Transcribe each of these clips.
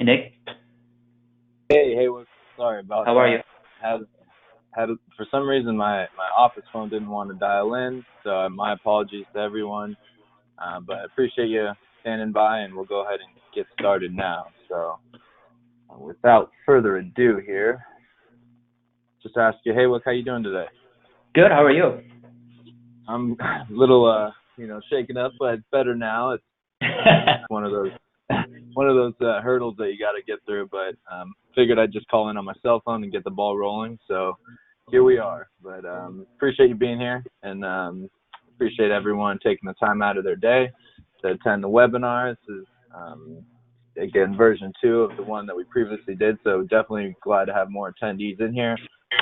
Nick. Hey, sorry about How are you? that. Had had for some reason my office phone didn't want to dial in, so my apologies to everyone. But I appreciate you standing by, and we'll go ahead and get started now. So, without further ado, here, just ask you, hey, look, how you doing today? Good. How are you? I'm a little shaken up, but it's better now. It's one of those hurdles that you got to get through. But figured I'd just call in on my cell phone and get the ball rolling. So here we are. But appreciate you being here, and appreciate everyone taking the time out of their day to attend the webinar. This is again version 2 of the one that we previously did. So definitely glad to have more attendees in here.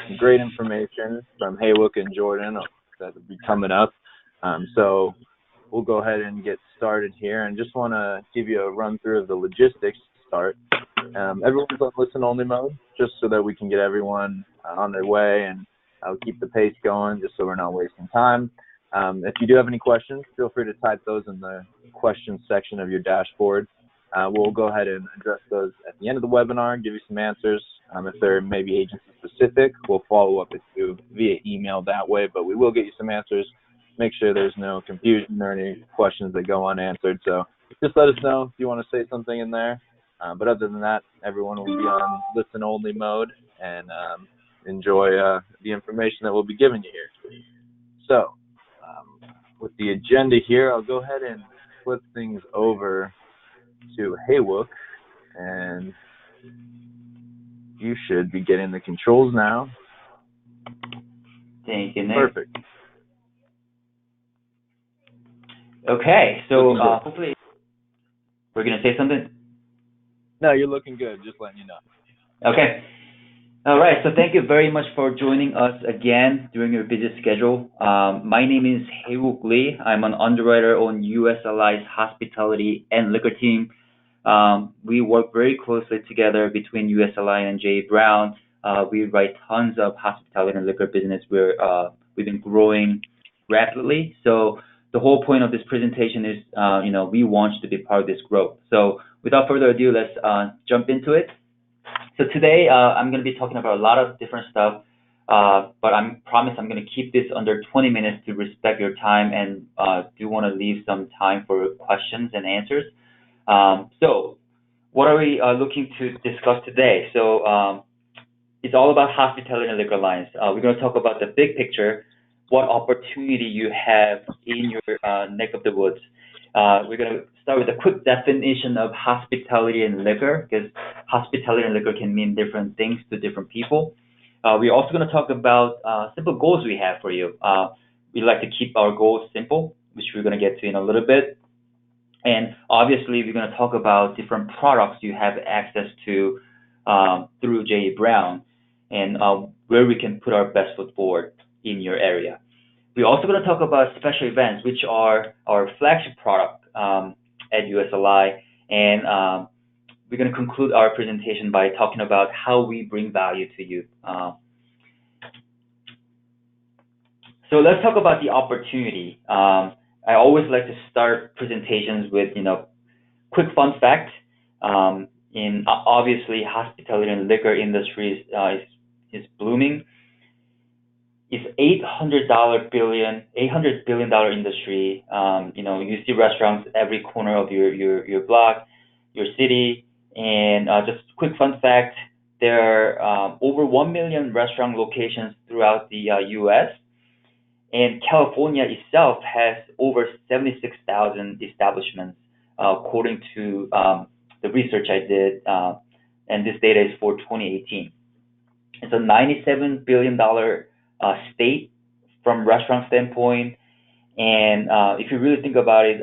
Some great information from Haywook and Jordan that will be coming up. So we'll go ahead and get started here, and just want to give you a run through of the logistics to start. Everyone's on listen-only mode, just so that we can get everyone on their way, and I'll keep the pace going just so we're not wasting time. If you do have any questions, feel free to type those in the questions section of your dashboard. We'll go ahead and address those at the end of the webinar and give you some answers. If they're maybe agency-specific, we'll follow up with you via email that way, but we will get you some answers. Make sure there's no confusion or any questions that go unanswered. So just let us know if you want to say something in there. But other than that, everyone will be on listen-only mode and enjoy the information that we'll be giving you here. So with the agenda here, I'll go ahead and flip things over to Haywook, and you should be getting the controls now. Thank you, Nick. Perfect. Okay, so hopefully we're going to say something. No, you're looking good. Just letting you know. Okay. All right. So thank you very much for joining us again during your busy schedule. My name is Haywook Lee. I'm an underwriter on USLI's hospitality and liquor team. We work very closely together between USLI and J. Brown. We write tons of hospitality and liquor business where we've been growing rapidly. So the whole point of this presentation is, we want you to be part of this growth. So without further ado, let's jump into it. So today I'm going to be talking about a lot of different stuff, but I promise I'm going to keep this under 20 minutes to respect your time, and do want to leave some time for questions and answers. So what are we looking to discuss today? So it's all about hospitality and liquor lines. We're going to talk about the big picture, what opportunity you have in your neck of the woods. We're going to start with a quick definition of hospitality and liquor, because hospitality and liquor can mean different things to different people. We're also going to talk about simple goals we have for you. We like to keep our goals simple, which we're going to get to in a little bit. And obviously, we're going to talk about different products you have access to through J. Brown, and where we can put our best foot forward in your area. We're also going to talk about special events, which are our flagship product at USLI, and we're going to conclude our presentation by talking about how we bring value to you. So let's talk about the opportunity. I always like to start presentations with, quick fun fact. In obviously, hospitality and liquor industry is blooming. It's $800 billion industry. You see restaurants every corner of your block, your city. And just quick fun fact, there are over 1 million restaurant locations throughout the U.S. And California itself has over 76,000 establishments, according to the research I did. And this data is for 2018. It's a $97 billion state from restaurant standpoint, and if you really think about it,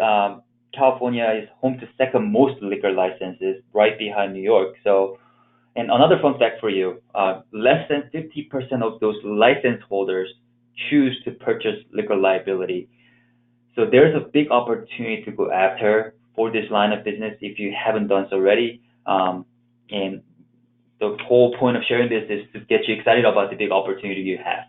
California is home to second most liquor licenses, right behind New York. So, and another fun fact for you, less than 50% of those license holders choose to purchase liquor liability. So there's a big opportunity to go after for this line of business if you haven't done so already. And the whole point of sharing this is to get you excited about the big opportunity you have.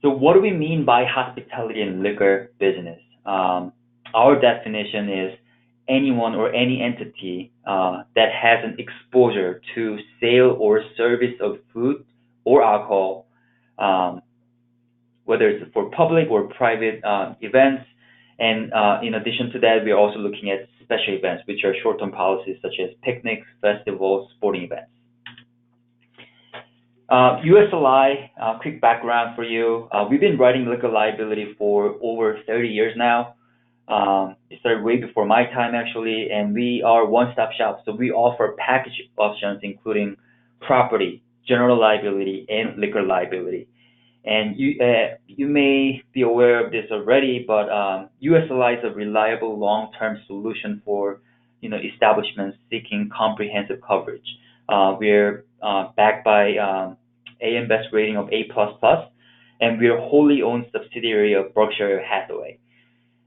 So what do we mean by hospitality and liquor business? Our definition is anyone or any entity that has an exposure to sale or service of food or alcohol, um, whether it's for public or private events. And in addition to that, we're also looking at special events, which are short-term policies such as picnics, festivals, sporting events. USLI, quick background for you. We've been writing liquor liability for over 30 years now. It started way before my time actually, and we are one-stop shop. So we offer package options including property, general liability, and liquor liability. And you may be aware of this already, but USLI is a reliable long-term solution for establishments seeking comprehensive coverage. We're backed by AM Best rating of A++, and we're a wholly owned subsidiary of Berkshire Hathaway.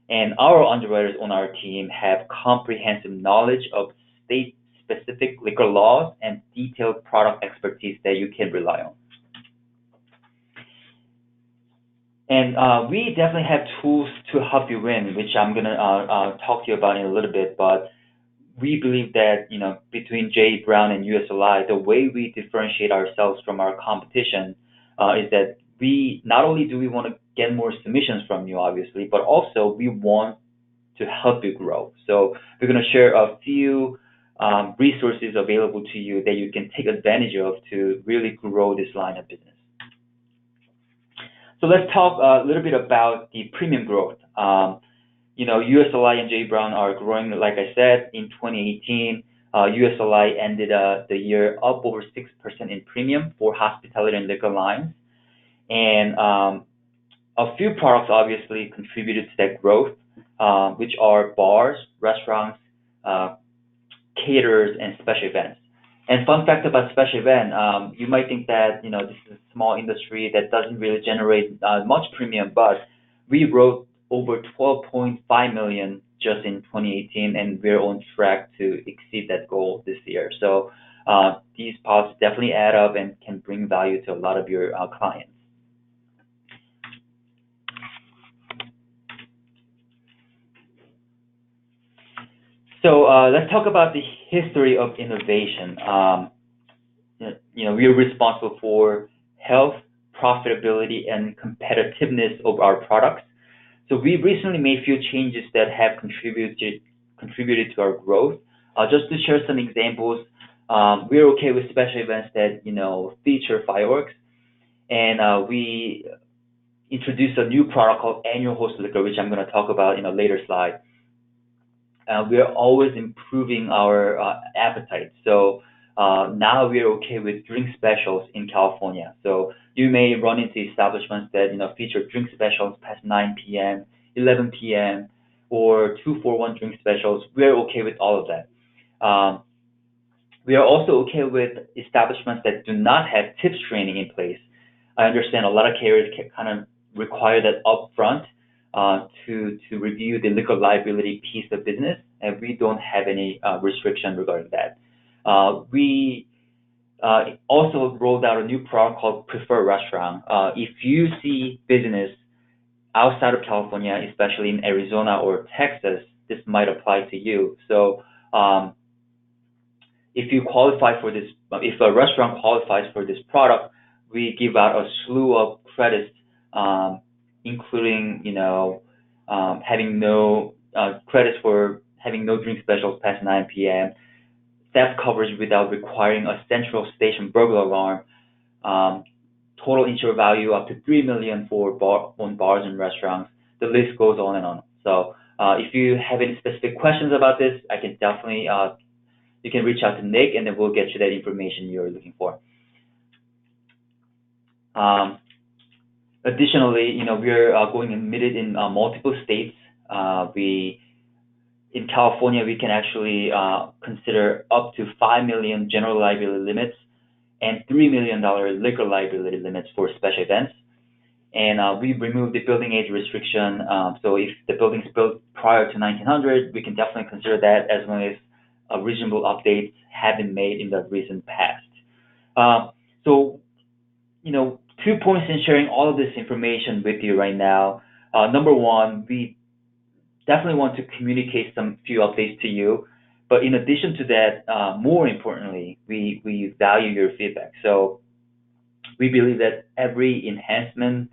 And our underwriters on our team have comprehensive knowledge of state-specific liquor laws and detailed product expertise that you can rely on. And we definitely have tools to help you win, which I'm gonna talk to you about in a little bit. But we believe that between J. Brown and USLI, the way we differentiate ourselves from our competition is that we not only do we want to get more submissions from you, obviously, but also we want to help you grow. So we're going to share a few resources available to you that you can take advantage of to really grow this line of business. So let's talk a little bit about the premium growth. USLI and J. Brown are growing, like I said, in 2018. USLI ended the year up over 6% in premium for hospitality and liquor lines. And a few products obviously contributed to that growth, which are bars, restaurants, caterers, and special events. And fun fact about special event, you might think that this is a small industry that doesn't really generate much premium, but we wrote over 12.5 million just in 2018, and we're on track to exceed that goal this year. So these policies definitely add up and can bring value to a lot of your clients. So let's talk about the history of innovation. We are responsible for health, profitability, and competitiveness of our products. So we recently made a few changes that have contributed to our growth. Just to share some examples, we're okay with special events that feature fireworks, and we introduced a new product called annual host liquor, which I'm going to talk about in a later slide. We are always improving our appetite. So now we are okay with drink specials in California. So you may run into establishments that feature drink specials past 9 p.m., 11 p.m., or 2-for-1 drink specials. We are okay with all of that. We are also okay with establishments that do not have tips training in place. I understand a lot of carriers kind of require that upfront to review the liquor liability piece of business, and we don't have any restriction regarding that. We also rolled out a new product called Preferred Restaurant. If you see business outside of California, especially in Arizona or Texas, this might apply to you. So if you qualify for this, if a restaurant qualifies for this product, we give out a slew of credits, including having no credits for having no drink specials past 9 p.m., theft coverage without requiring a central station burglar alarm, total insured value up to $3 million for on bars and restaurants. The list goes on and on. So if you have any specific questions about this, I can definitely you can reach out to Nick, and then we'll get you that information you're looking for. Additionally, we're going admitted in multiple states. In California, we can actually consider up to $5 million general liability limits and $3 million liquor liability limits for special events. And we removed the building age restriction. So if the building's built prior to 1900, we can definitely consider that as long as reasonable updates have been made in the recent past. So, 2 points in sharing all of this information with you right now. Number one, we definitely want to communicate some few updates to you. But in addition to that, more importantly, we value your feedback. So we believe that every enhancement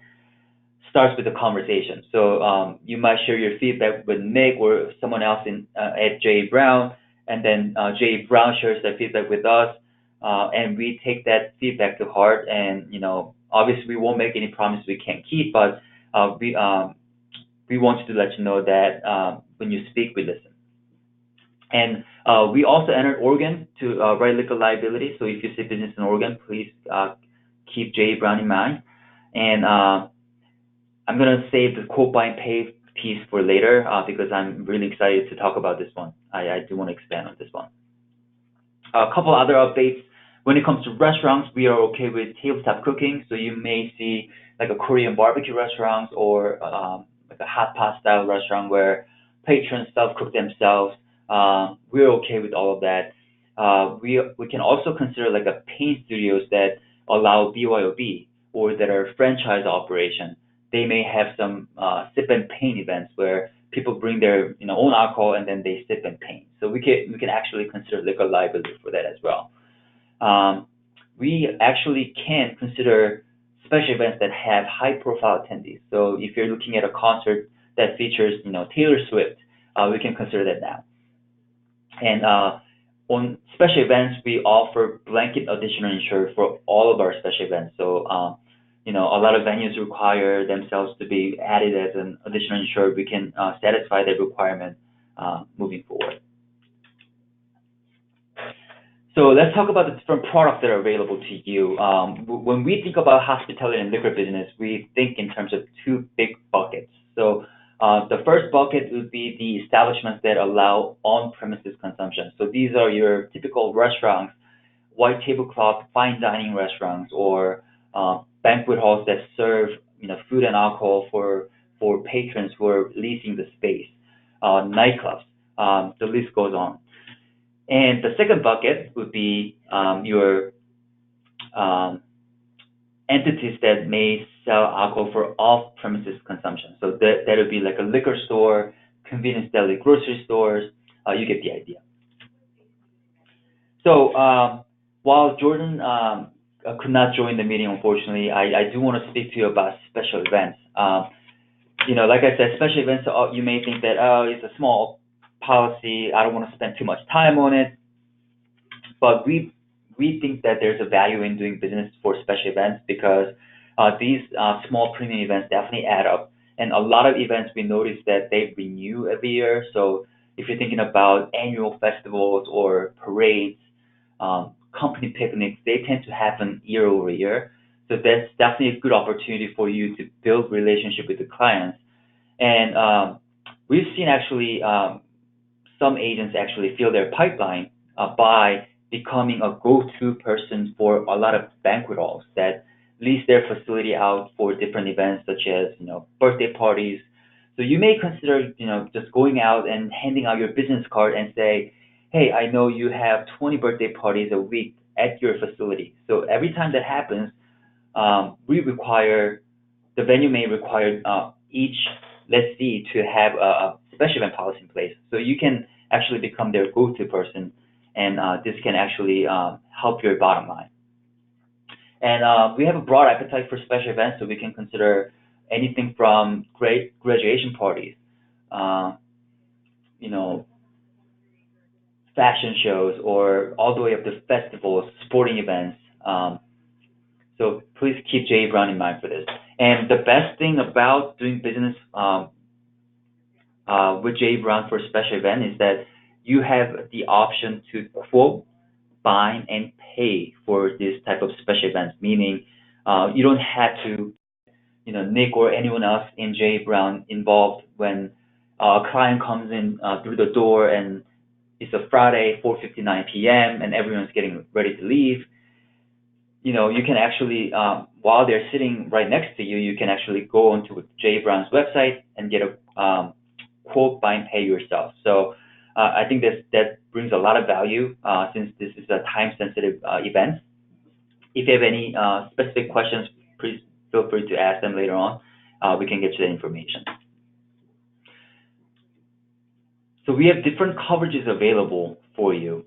starts with a conversation. So you might share your feedback with Nick or someone else at J Brown, and then J Brown shares that feedback with us, and we take that feedback to heart. And obviously, we won't make any promises we can't keep, but we want to let you know that when you speak, we listen. And we also entered Oregon to write liquor liability. So if you see business in Oregon, please keep J Brown in mind. And I'm gonna save the quote buy and pay piece for later because I'm really excited to talk about this one. I do want to expand on this one. A couple other updates. When it comes to restaurants, we are okay with tabletop cooking. So you may see like a Korean barbecue restaurants or like a hot pot style restaurant where patrons self cook themselves. We're okay with all of that. We can also consider like a paint studios that allow BYOB or that are franchise operation. They may have some sip and paint events where people bring their own alcohol and then they sip and paint. So we can actually consider liquor liability for that as well. Um, we actually can consider special events that have high profile attendees. So if you're looking at a concert that features Taylor Swift, we can consider that now. And on special events, we offer blanket additional insurance for all of our special events. So, a lot of venues require themselves to be added as an additional insured. We can satisfy that requirement moving forward. So let's talk about the different products that are available to you. When we think about hospitality and liquor business, we think in terms of two big buckets. So the first bucket would be the establishments that allow on-premises consumption. So these are your typical restaurants, white tablecloth, fine dining restaurants, or banquet halls that serve food and alcohol for patrons who are leasing the space, nightclubs. The list goes on. And the second bucket would be your um, entities that may sell alcohol for off-premises consumption. So that would be like a liquor store, convenience deli, grocery stores. You get the idea. So while Jordan could not join the meeting, unfortunately, I do want to speak to you about special events. Like I said, special events, you may think that, oh, it's a small policy. I don't want to spend too much time on it. But we think that there's a value in doing business for special events because these small premium events definitely add up. And a lot of events we notice that they renew every year. So if you're thinking about annual festivals or parades, company picnics, they tend to happen year over year. So that's definitely a good opportunity for you to build relationship with the clients. And we've seen actually some agents actually fill their pipeline by becoming a go-to person for a lot of banquet halls that lease their facility out for different events such as birthday parties. So you may consider just going out and handing out your business card and say, hey, I know you have 20 birthday parties a week at your facility. So every time that happens, we require the venue may require each lessee to have a special event policy in place. So you can actually become their go-to person, and this can actually help your bottom line. And we have a broad appetite for special events, so we can consider anything from great graduation parties, uh, you know, fashion shows, or all the way up to festivals, sporting events. So please keep Jay Brown in mind for this. And the best thing about doing business with Jay Brown for a special event is that you have the option to quote, bind, and pay for this type of special events. Meaning, you don't have to, Nick or anyone else in Jay Brown involved when a client comes in through the door and it's a Friday, 4:59 p.m. and everyone's getting ready to leave. You can actually, while they're sitting right next to you, you can actually go onto Jay Brown's website and get a quote, buy, and pay yourself. So I think that brings a lot of value since this is a time-sensitive event. If you have any specific questions, please feel free to ask them later on. We can get you the information. So we have different coverages available for you.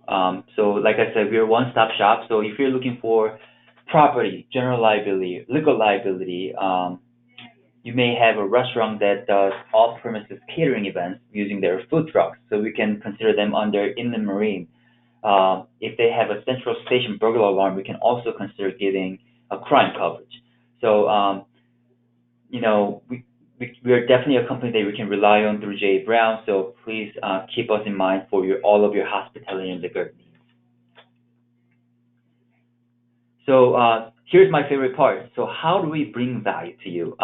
So like I said, we're a one-stop shop. So if you're looking for property, general liability, legal liability, you may have a restaurant that does off-premises catering events using their food trucks. So we can consider them under inland marine. If they have a central station burglar alarm, we can also consider giving a crime coverage. So we are definitely a company that we can rely on through J. Brown, so please keep us in mind for all of your hospitality and liquor needs. So here's my favorite part. So how do we bring value to you?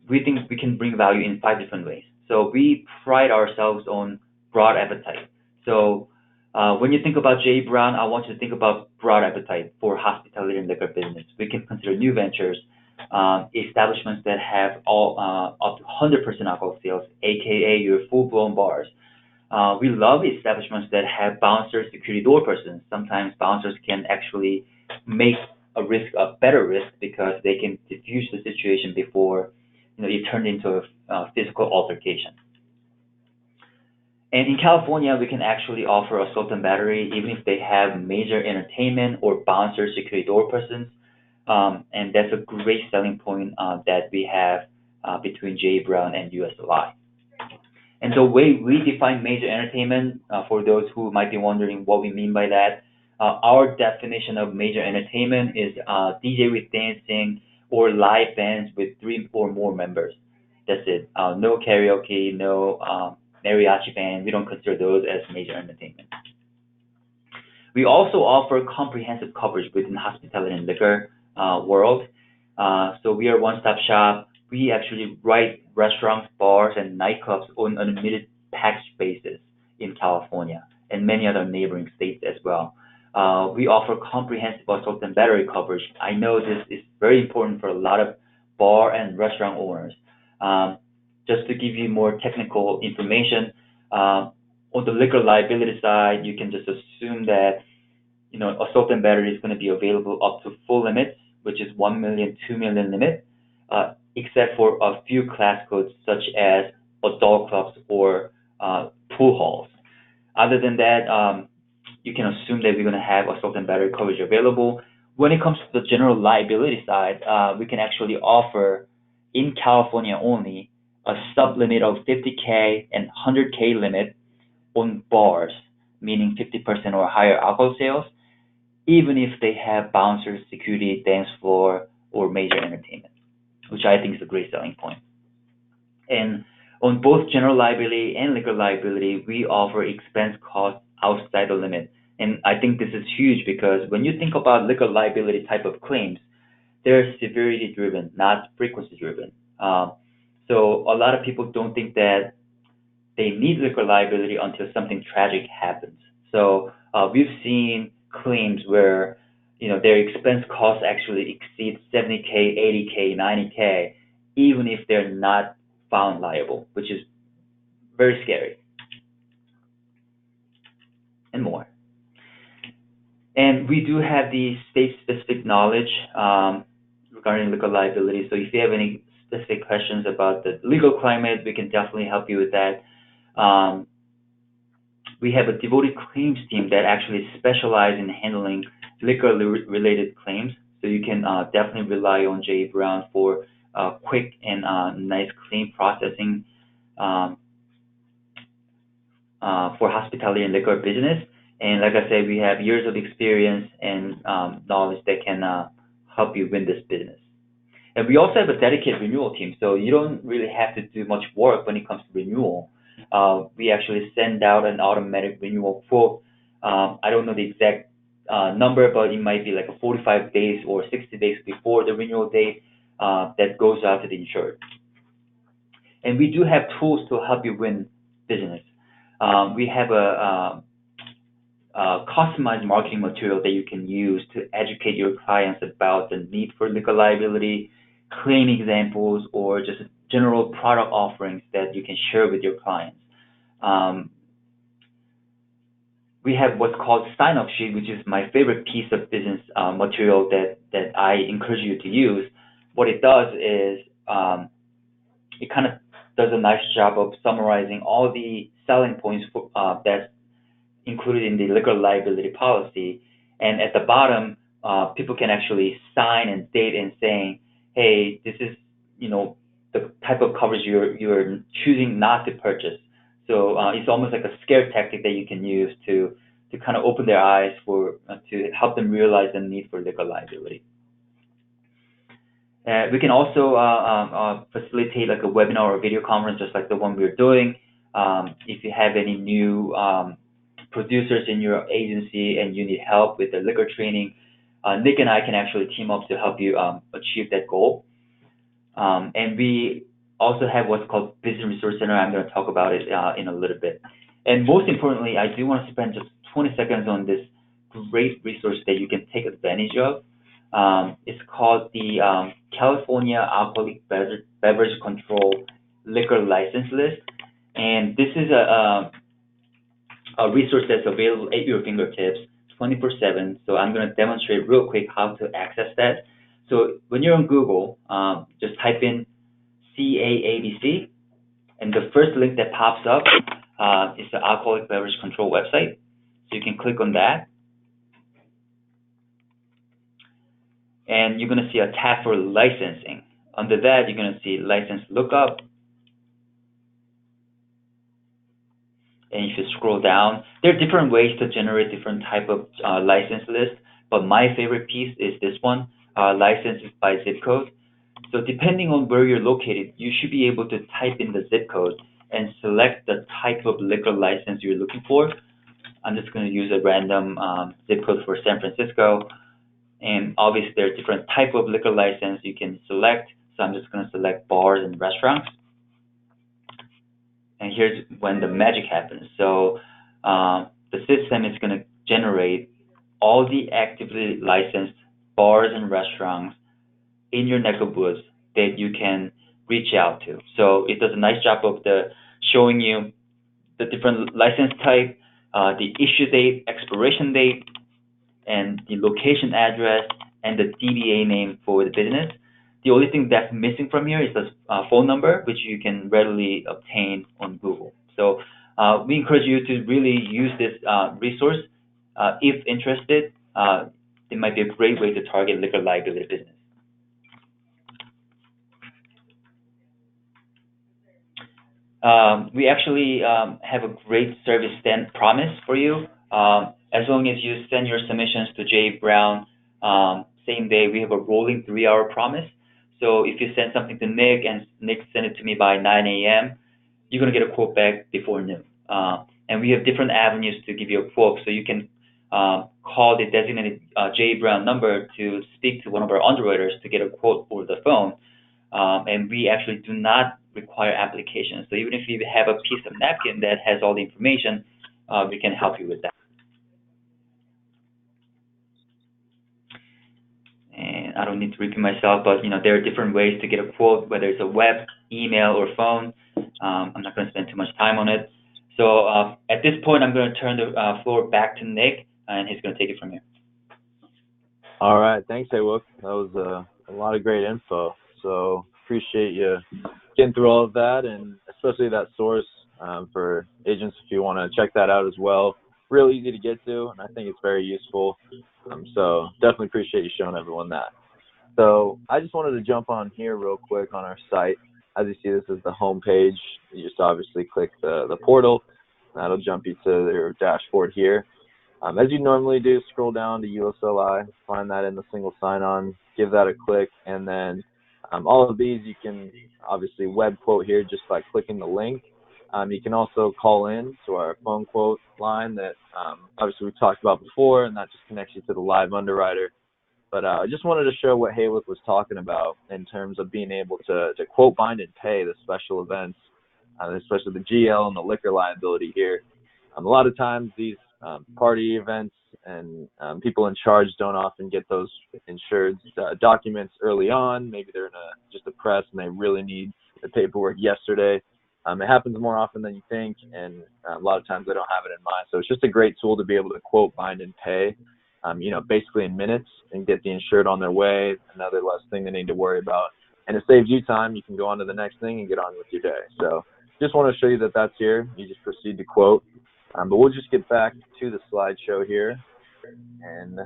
We think we can bring value in five different ways. So we pride ourselves on broad appetite. So when you think about J. Brown, I want you to think about broad appetite for hospitality and liquor business. We can consider new ventures, establishments that have all up to 100% alcohol sales, aka your full-blown bars. We love establishments that have bouncers, security door persons. Sometimes bouncers can actually make a better risk because they can diffuse the situation before it turned into a physical altercation. And in California, we can actually offer assault and battery even if they have major entertainment or bouncer security door persons. And that's a great selling point that we have between J. Brown and USLI. And the way we define major entertainment, for those who might be wondering what we mean by that, our definition of major entertainment is DJ with dancing or live bands with three or more members. That's it. No karaoke, no mariachi band. We don't consider those as major entertainment. We also offer comprehensive coverage within hospitality and liquor world. So we are one-stop shop. We actually write restaurants, bars, and nightclubs on an admitted package basis in California and many other neighboring states as well. We offer comprehensive assault and battery coverage. I know this is very important for a lot of bar and restaurant owners. Um, just to give you more technical information, on the liquor liability side, you can just assume that assault and battery is going to be available up to full limits, which is 1 million, 2 million limit, except for a few class codes such as adult clubs or pool halls. Other than that, you can assume that we're going to have assault and battery coverage available. When it comes to the general liability side, we can actually offer in California only a sub limit of 50K and 100K limit on bars, meaning 50% or higher alcohol sales, even if they have bouncers, security, dance floor, or major entertainment, which I think is a great selling point. And on both general liability and liquor liability, we offer expense costs outside the limit. And I think this is huge because when you think about liquor liability type of claims, they're severity driven, not frequency driven. So a lot of people don't think that they need liquor liability until something tragic happens. So we've seen claims where their expense costs actually exceed 70K, 80K, 90K, even if they're not found liable, which is very scary and more. And we do have the state-specific knowledge regarding liquor liability. So if you have any specific questions about the legal climate, we can definitely help you with that. Um, we have a devoted claims team that actually specializes in handling liquor-related claims. So you can definitely rely on J. Brown for quick and nice claim processing um, for hospitality and liquor business. And like I said, we have years of experience and knowledge that can help you win this business. And we also have a dedicated renewal team, so you don't really have to do much work when it comes to renewal. We actually send out an automatic renewal quote. I don't know the exact number, but it might be like a 45 days or 60 days before the renewal date that goes out to the insured. And we do have tools to help you win business. We have a customized marketing material that you can use to educate your clients about the need for legal liability, claim examples, or just general product offerings that you can share with your clients. Um, we have what's called sign-up sheet, which is my favorite piece of business material that I encourage you to use. What it does is it kind of does a nice job of summarizing all the selling points that's included in the liquor liability policy. And at the bottom, people can actually sign and date and saying, hey, this is, the type of coverage you're choosing not to purchase. So it's almost like a scare tactic that you can use to kind of open their eyes for to help them realize the need for liquor liability. We can also facilitate like a webinar or video conference, just like the one we're doing. If you have any new producers in your agency and you need help with the liquor training, Nick and I can actually team up to help you achieve that goal. And we also have what's called Business Resource Center. I'm going to talk about it in a little bit. And most importantly, I do want to spend just 20 seconds on this great resource that you can take advantage of. It's called the California Alcoholic Beverage Control Liquor License List. And this is a resource that's available at your fingertips 24/7. So I'm going to demonstrate real quick how to access that. So when you're on Google, just type in CAABC, and the first link that pops up is the Alcoholic Beverage Control website. So you can click on that, and you're going to see a tab for licensing. Under that, you're going to see license lookup. And if you scroll down, there are different ways to generate different type of license lists, but my favorite piece is this one, licenses by zip code. So depending on where you're located, you should be able to type in the zip code and select the type of liquor license you're looking for. I'm just going to use a random zip code for San Francisco. And obviously there are different type of liquor license you can select. So I'm just going to select bars and restaurants. And here's when the magic happens. So the system is going to generate all the actively licensed bars and restaurants in your neck of woods that you can reach out to. So it does a nice job of showing you the different license type, the issue date, expiration date, and the location address and the DBA name for the business. The only thing that's missing from here is the phone number, which you can readily obtain on Google. So we encourage you to really use this resource. If interested, it might be a great way to target liquor liability business. We actually have a great service stand promise for you. As long as you send your submissions to Jay Brown same day, we have a rolling 3-hour promise. So if you send something to Nick and Nick send it to me by 9 a.m., you're going to get a quote back before noon. And we have different avenues to give you a quote. So you can call the designated Jay Brown number to speak to one of our underwriters to get a quote over the phone. And we actually do not require applications. So even if you have a piece of napkin that has all the information, we can help you with that. And I don't need to repeat myself, but there are different ways to get a quote, whether it's a web, email, or phone. I'm not going to spend too much time on it. So at this point, I'm going to turn the floor back to Nick, and he's going to take it from here. All right, thanks, Haywook. That was a lot of great info. So appreciate you getting through all of that, and especially that source for agents if you want to check that out as well. Real easy to get to, and I think it's very useful. So definitely appreciate you showing everyone that. So I just wanted to jump on here real quick on our site. As you see, this is the home page. You just obviously click the portal. That'll jump you to your dashboard here. As you normally do, scroll down to USLI, find that in the single sign-on, give that a click, and then all of these you can obviously web quote here just by clicking the link. You can also call in to our phone quote line that obviously we talked about before, and that just connects you to the live underwriter. But I just wanted to show what Haywook was talking about in terms of being able to quote, bind, and pay the special events, especially the GL and the liquor liability here. A lot of times these party events and people in charge don't often get those insured documents early on. Maybe they're in just a press and they really need the paperwork yesterday. It happens more often than you think, and a lot of times they don't have it in mind. So it's just a great tool to be able to quote, bind, and pay, basically in minutes and get the insured on their way, another less thing they need to worry about. And it saves you time. You can go on to the next thing and get on with your day. So just want to show you that that's here. You just proceed to quote. But we'll just get back to the slideshow here, and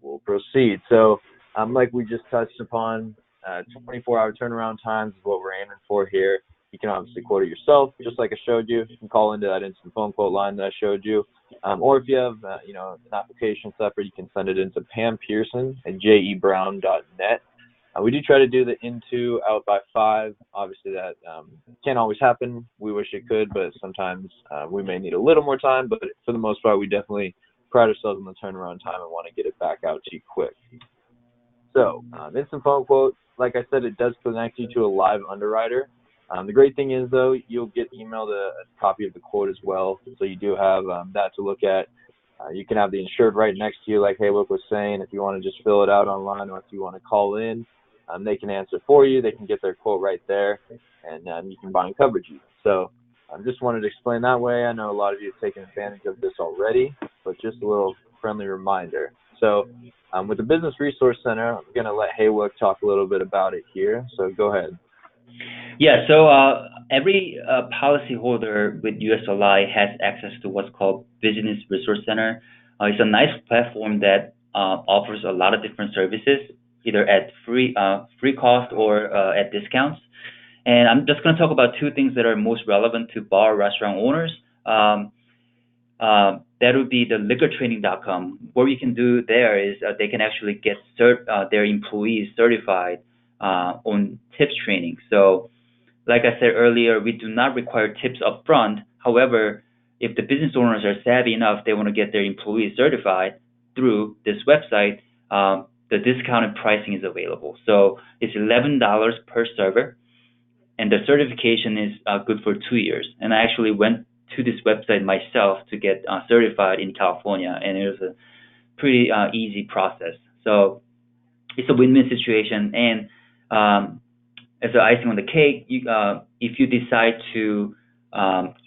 we'll proceed. So, like we just touched upon, 24-hour turnaround times is what we're aiming for here. You can obviously quote it yourself, just like I showed you. You can call into that instant phone quote line that I showed you. Or if you have, an application separate, you can send it into Pam Pearson at jebrown.net. We do try to do the into out by 5. Obviously, that can't always happen. We wish it could, but sometimes we may need a little more time. But for the most part, we definitely pride ourselves on the turnaround time and want to get it back out to you quick. So, instant phone quote, like I said, it does connect you to a live underwriter. The great thing is, though, you'll get emailed a copy of the quote as well, so you do have that to look at. You can have the insured right next to you, like Haywood was saying, if you want to just fill it out online, or if you want to call in, they can answer for you. They can get their quote right there, and you can bind coverage. So I just wanted to explain that way. I know a lot of you have taken advantage of this already, but just a little friendly reminder. So with the Business Resource Center, I'm going to let Haywood talk a little bit about it here. So go ahead. Yeah, so every policyholder with USLI has access to what's called Business Resource Center. It's a nice platform that offers a lot of different services, either at free cost or at discounts. And I'm just going to talk about two things that are most relevant to bar restaurant owners. That would be the liquortraining.com. What you can do there is they can actually get their employees certified on tips training. So like I said earlier, we do not require tips up front. However, if the business owners are savvy enough, they want to get their employees certified through this website, the discounted pricing is available. So it's $11 per server, and the certification is good for 2 years. And I actually went to this website myself to get certified in California, and it was a pretty easy process. So it's a win-win situation. And as the icing on the cake, if you decide to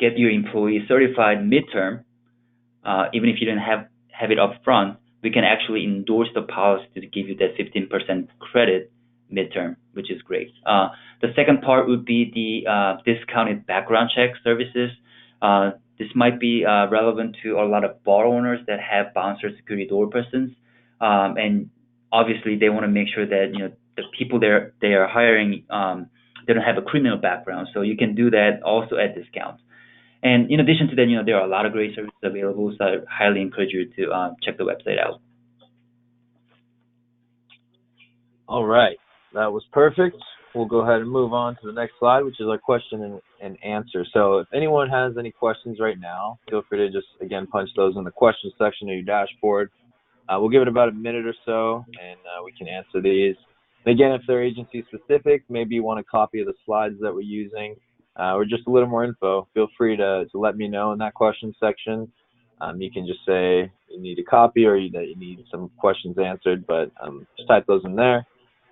get your employees certified midterm, even if you didn't have it up front, we can actually endorse the policy to give you that 15% credit midterm, which is great. The second part would be the discounted background check services. This might be relevant to a lot of bar owners that have bouncer security door persons, and obviously they want to make sure that the people they are hiring they don't have a criminal background. So you can do that also at discount. And in addition to that, there are a lot of great services available. So I highly encourage you to check the website out. All right, that was perfect. We'll go ahead and move on to the next slide, which is our question and answer. So if anyone has any questions right now, feel free to just, again, punch those in the questions section of your dashboard. We'll give it about a minute or so, and we can answer these. And again, if they're agency specific, maybe you want a copy of the slides that we're using, or just a little more info, feel free to let me know in that question section. You can just say you need a copy or that you need some questions answered, but just type those in there.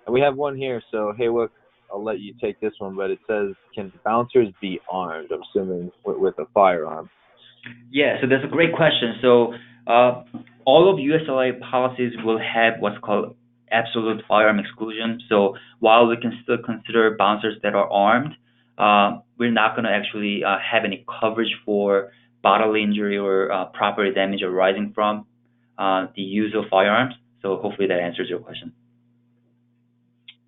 And we have one here, so Haywood, I'll let you take this one, but it says, can bouncers be armed? I'm assuming with a firearm. Yeah, so that's a great question. So all of USLI policies will have what's called absolute firearm exclusion. So while we can still consider bouncers that are armed, we're not going to actually have any coverage for bodily injury or property damage arising from the use of firearms. So hopefully that answers your question.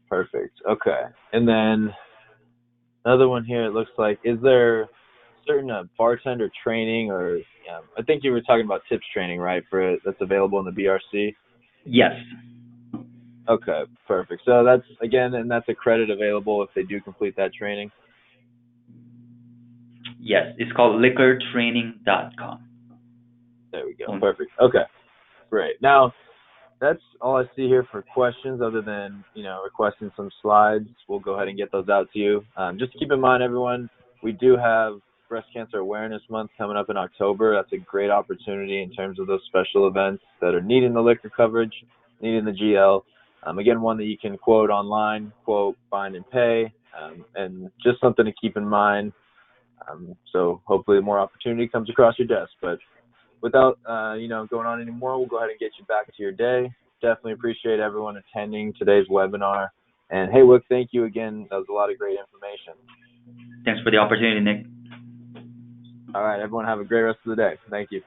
Perfect. Okay. And then another one here, it looks like, is there certain bartender training or I think you were talking about tips training, right, for that's available in the BRC? Yes. Okay, perfect. So that's, again, and that's a credit available if they do complete that training? Yes, it's called liquortraining.com. There we go. Perfect. Okay, great. Now, that's all I see here for questions other than, requesting some slides. We'll go ahead and get those out to you. Just keep in mind, everyone, we do have Breast Cancer Awareness Month coming up in October. That's a great opportunity in terms of those special events that are needing the liquor coverage, needing the GL. Again, one that you can quote online, quote, bind and pay, and just something to keep in mind. So hopefully more opportunity comes across your desk. But without, going on anymore, we'll go ahead and get you back to your day. Definitely appreciate everyone attending today's webinar. And Haywood, thank you again. That was a lot of great information. Thanks for for the opportunity, Nick. All right, everyone have a great rest of the day. Thank you.